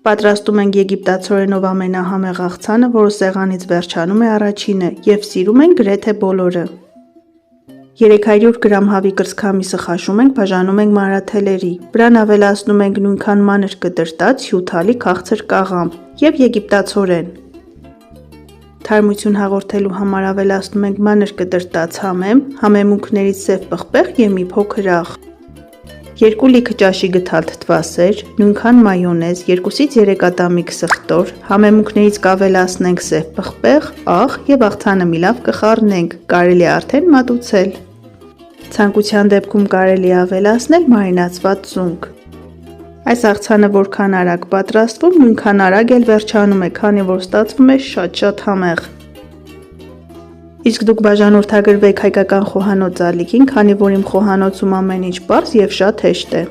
Պատրաստում ենք եգիպտացորենով ամենահամեղ աղցանը, որը սեղանից վերջանում է առաջինը և սիրում են գրեթե բոլորը։ 300 գրամ հավի կրծքամիսը խաշում ենք, բաժանում ենք մանրաթելերի, վրան ավելացնում ենք նույնքան մանր կտրտած հյութալի քաղցր կաղամբ և եգիպտացորեն։ Թարմություն հաղորդելու համար ավելացնում ենք մանր կտրտած համեմ, համեմունքներից սև պղպեղ և մի փոքր աղ, 2 լիքը ճաշի գթալ թթվասեր, նույնքան մայոնեզ, 2-ից 3 ատամիկ սխտոր, համեմունքներից կավելացնենք սև պղպեղ, աղ և աղցանը մի լավ կխառնենք, կարելի է արդեն մատուցել։ Ցանկության դեպքում կարելի է ավելացնել մարինացված զունգ։ Այս աղցանը որքան արագ պատրաստվում, նույնքան արագ էլ վերջանում է, քանի որ ստացվում է շատ համեղ։ Իսկ դուք բաժանորդագրվեք հայկական խոհանոց ալիքին, քանի որ իմ խոհանոցում ամեն ինչ պարզ և շատ հեշտ է։